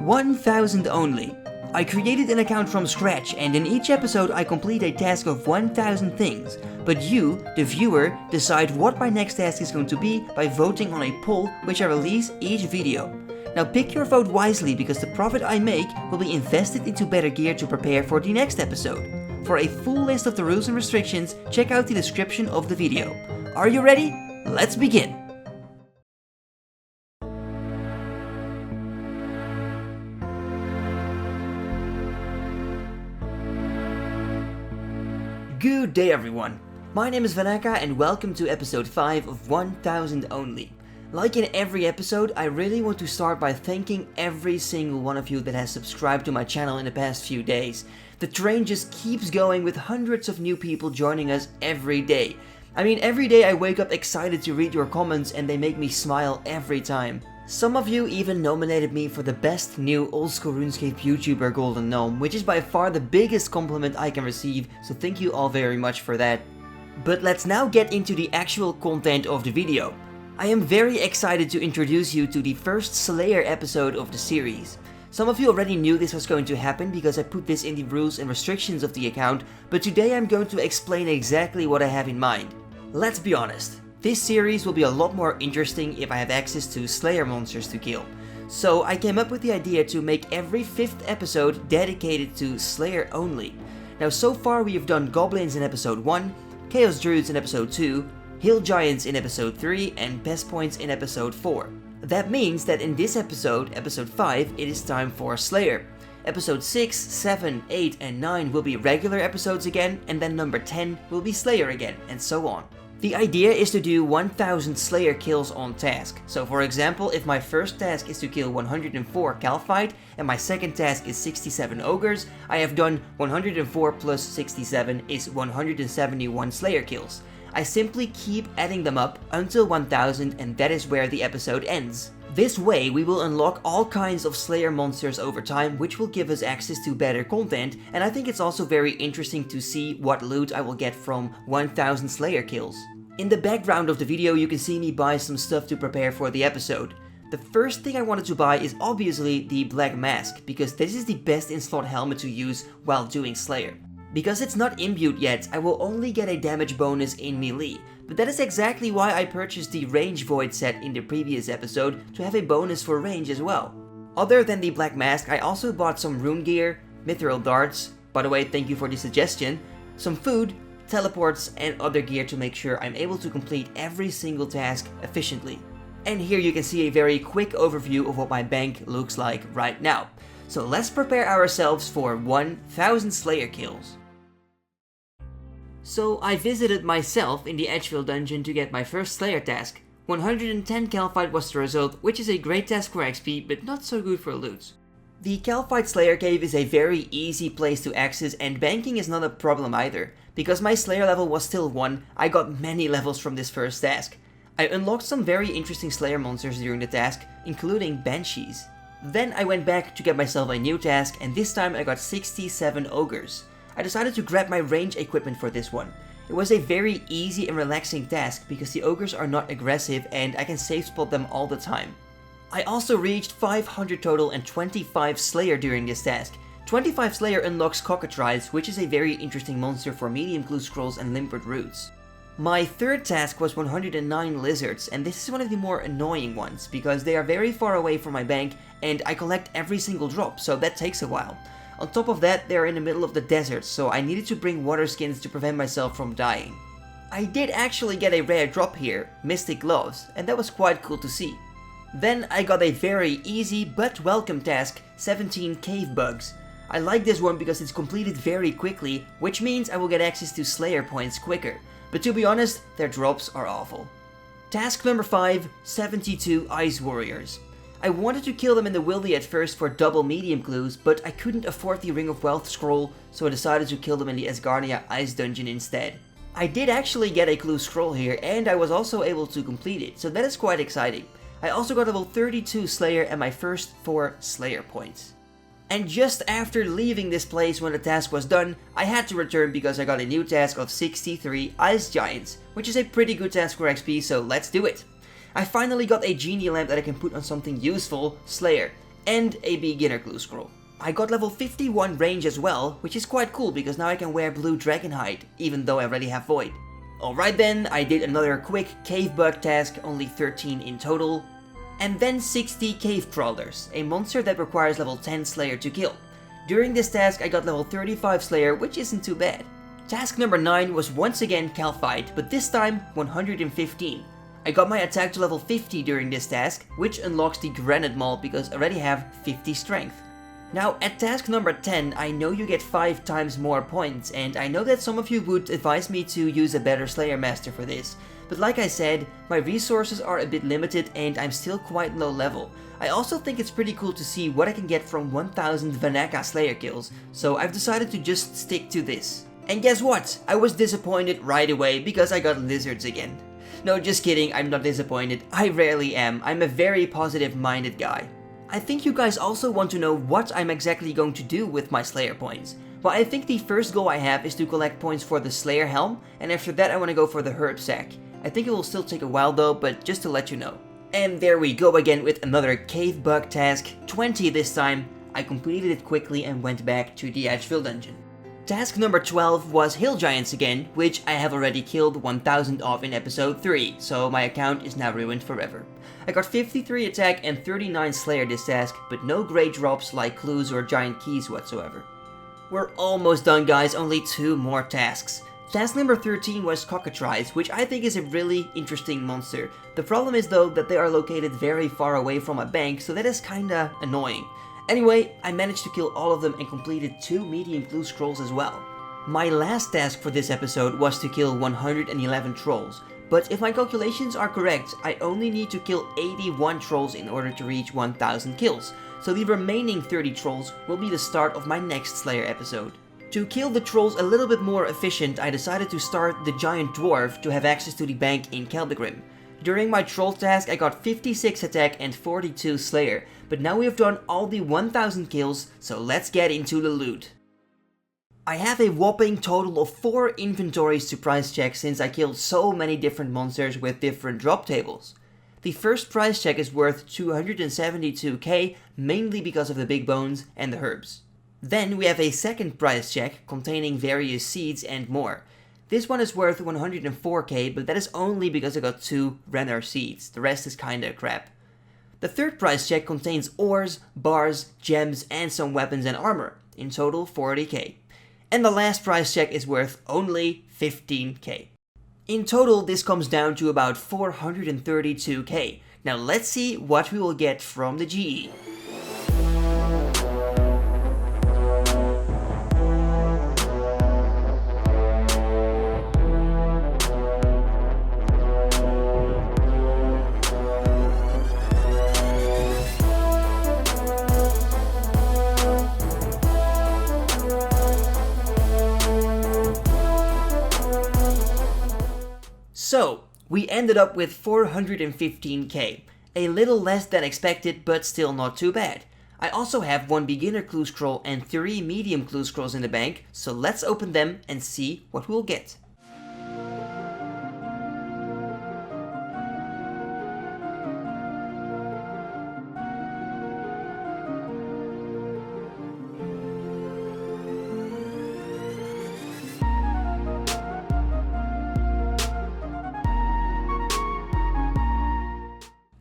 1000 only. I created an account from scratch, and in each episode I complete a task of 1000 things. But you, the viewer, decide what my next task is going to be by voting on a poll which I release each video. Now pick your vote wisely, because the profit I make will be invested into better gear to prepare for the next episode. For a full list of the rules and restrictions, check out the description of the video. Are you ready? Let's begin! Good day everyone! My name is Vannaka and welcome to episode 5 of 1000 Only. Like in every episode, I really want to start by thanking every single one of you that has subscribed to my channel in the past few days. The train just keeps going with hundreds of new people joining us every day. I mean, every day I wake up excited to read your comments and they make me smile every time. Some of you even nominated me for the best new old school RuneScape YouTuber Golden Gnome, which is by far the biggest compliment I can receive, so thank you all very much for that. But let's now get into the actual content of the video. I am very excited to introduce you to the first Slayer episode of the series. Some of you already knew this was going to happen because I put this in the rules and restrictions of the account, but today I'm going to explain exactly what I have in mind. Let's be honest. This series will be a lot more interesting if I have access to Slayer monsters to kill. So I came up with the idea to make every 5th episode dedicated to Slayer only. Now so far we have done Goblins in episode 1, Chaos Druids in episode 2, Hill Giants in episode 3 and Pest Points in episode 4. That means that in this episode, episode 5, it is time for Slayer. Episode 6, 7, 8 and 9 will be regular episodes again, and then number 10 will be Slayer again, and so on. The idea is to do 1000 Slayer kills on task. So for example, if my first task is to kill 104 Calphite and my second task is 67 Ogres, I have done 104 plus 67 is 171 Slayer kills. I simply keep adding them up until 1000 and that is where the episode ends. This way we will unlock all kinds of Slayer monsters over time, which will give us access to better content, and I think it's also very interesting to see what loot I will get from 1000 Slayer kills. In the background of the video you can see me buy some stuff to prepare for the episode. The first thing I wanted to buy is obviously the Black Mask, because this is the best in-slot helmet to use while doing Slayer. Because it's not imbued yet, I will only get a damage bonus in melee, but that is exactly why I purchased the Range Void set in the previous episode to have a bonus for range as well. Other than the Black Mask, I also bought some rune gear, mithril darts, by the way thank you for the suggestion, some food, teleports and other gear to make sure I'm able to complete every single task efficiently. And here you can see a very quick overview of what my bank looks like right now. So let's prepare ourselves for 1000 Slayer kills. So I visited myself in the Edgeville dungeon to get my first Slayer task. 110 Calphite was the result, which is a great task for XP, but not so good for loot. The Calphite Slayer cave is a very easy place to access and banking is not a problem either. Because my Slayer level was still 1, I got many levels from this first task. I unlocked some very interesting Slayer monsters during the task, including Banshees. Then I went back to get myself a new task and this time I got 67 Ogres. I decided to grab my range equipment for this one. It was a very easy and relaxing task because the Ogres are not aggressive and I can safe spot them all the time. I also reached 500 total and 25 Slayer during this task. 25 Slayer unlocks Cockatrice, which is a very interesting monster for medium clue scrolls and limpet roots. My third task was 109 Lizards, and this is one of the more annoying ones because they are very far away from my bank and I collect every single drop, so that takes a while. On top of that, they are in the middle of the desert, so I needed to bring water skins to prevent myself from dying. I did actually get a rare drop here, Mystic Gloves, and that was quite cool to see. Then I got a very easy but welcome task, 17 Cave Bugs. I like this one because it's completed very quickly, which means I will get access to Slayer points quicker. But to be honest, their drops are awful. Task number 5, 72 Ice Warriors. I wanted to kill them in the Wildy at first for double medium clues, but I couldn't afford the Ring of Wealth scroll, so I decided to kill them in the Asgardia Ice Dungeon instead. I did actually get a clue scroll here, and I was also able to complete it, so that is quite exciting. I also got level 32 Slayer and my first 4 Slayer points. And just after leaving this place when the task was done, I had to return because I got a new task of 63 Ice Giants, which is a pretty good task for XP, so let's do it. I finally got a genie lamp that I can put on something useful, Slayer. and a beginner clue scroll. I got level 51 range as well, which is quite cool because now I can wear blue dragon hide, even though I already have void. Alright then, I did another quick cave bug task, only 13 in total. And then 60 cave crawlers, a monster that requires level 10 slayer to kill. During this task I got level 35 slayer, which isn't too bad. Task number 9 was once again cal fight, but this time 115. I got my attack to level 50 during this task, which unlocks the granite maul because I already have 50 strength. Now at task number 10, I know you get 5 times more points, and I know that some of you would advise me to use a better Slayer Master for this, but like I said, my resources are a bit limited and I'm still quite low level. I also think it's pretty cool to see what I can get from 1000 Vannaka Slayer kills, so I've decided to just stick to this. And guess what? I was disappointed right away because I got lizards again. No, just kidding, I'm not disappointed, I rarely am, I'm a very positive-minded guy. I think you guys also want to know what I'm exactly going to do with my Slayer points. Well, I think the first goal I have is to collect points for the Slayer Helm, and after that I want to go for the Herb Sack. I think it will still take a while though, but just to let you know. And there we go again with another cave bug task, 20 this time. I completed it quickly and went back to the Asheville dungeon. Task number 12 was Hill Giants again, which I have already killed 1000 of in episode 3, so my account is now ruined forever. I got 53 attack and 39 slayer this task, but no great drops like clues or giant keys whatsoever. We're almost done guys, only 2 more tasks. Task number 13 was cockatrice, which I think is a really interesting monster. The problem is though that they are located very far away from a bank, so that is kinda annoying. Anyway, I managed to kill all of them and completed 2 medium clue scrolls as well. My last task for this episode was to kill 111 trolls, but if my calculations are correct, I only need to kill 81 trolls in order to reach 1000 kills, so the remaining 30 trolls will be the start of my next Slayer episode. To kill the trolls a little bit more efficient, I decided to start the giant dwarf to have access to the bank in Keldegrim. During my troll task I got 56 attack and 42 slayer, but now we have done all the 1000 kills, so let's get into the loot. I have a whopping total of 4 inventories to price check since I killed so many different monsters with different drop tables. The first price check is worth 272k, mainly because of the big bones and the herbs. Then we have a second price check containing various seeds and more. This one is worth 104k, but that is only because I got 2 Renner seeds, the rest is kinda crap. The third price check contains ores, bars, gems and some weapons and armor, in total 40k. And the last price check is worth only 15k. In total this comes down to about 432k. Now let's see what we will get from the GE. So, we ended up with 415k, a little less than expected but still not too bad. I also have 1 beginner clue scroll and 3 medium clue scrolls in the bank, so let's open them and see what we'll get.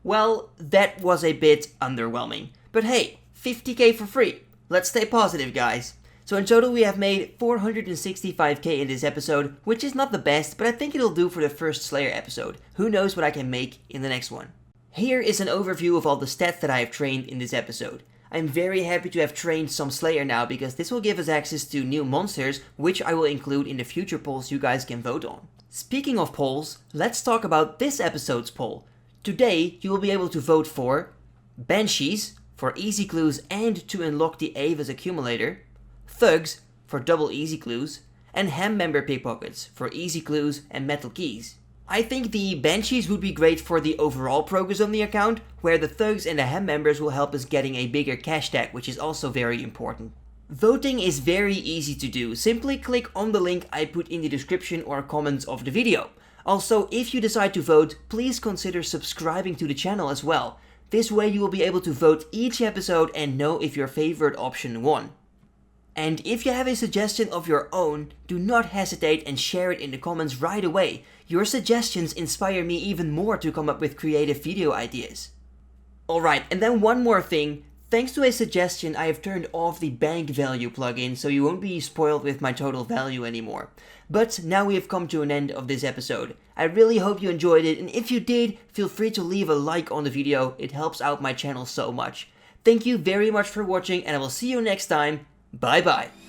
Well, that was a bit underwhelming. But hey, 50k for free. Let's stay positive, guys. So in total we have made 465k in this episode, which is not the best, but I think it'll do for the first Slayer episode. Who knows what I can make in the next one. Here is an overview of all the stats that I have trained in this episode. I'm very happy to have trained some Slayer now because this will give us access to new monsters, which I will include in the future polls you guys can vote on. Speaking of polls, let's talk about this episode's poll. Today, you will be able to vote for Banshees, for easy clues and to unlock the Ava's accumulator, Thugs, for double easy clues, and Ham member pickpockets, for easy clues and metal keys. I think the Banshees would be great for the overall progress on the account, where the Thugs and the Ham members will help us getting a bigger cash tag, which is also very important. Voting is very easy to do, simply click on the link I put in the description or comments of the video. Also, if you decide to vote, please consider subscribing to the channel as well. This way you will be able to vote each episode and know if your favorite option won. And if you have a suggestion of your own, do not hesitate and share it in the comments right away. Your suggestions inspire me even more to come up with creative video ideas. Alright, and then one more thing. Thanks to a suggestion, I have turned off the bank value plugin, so you won't be spoiled with my total value anymore. But now we have come to an end of this episode. I really hope you enjoyed it, and if you did, feel free to leave a like on the video. It helps out my channel so much. Thank you very much for watching, and I will see you next time. Bye bye.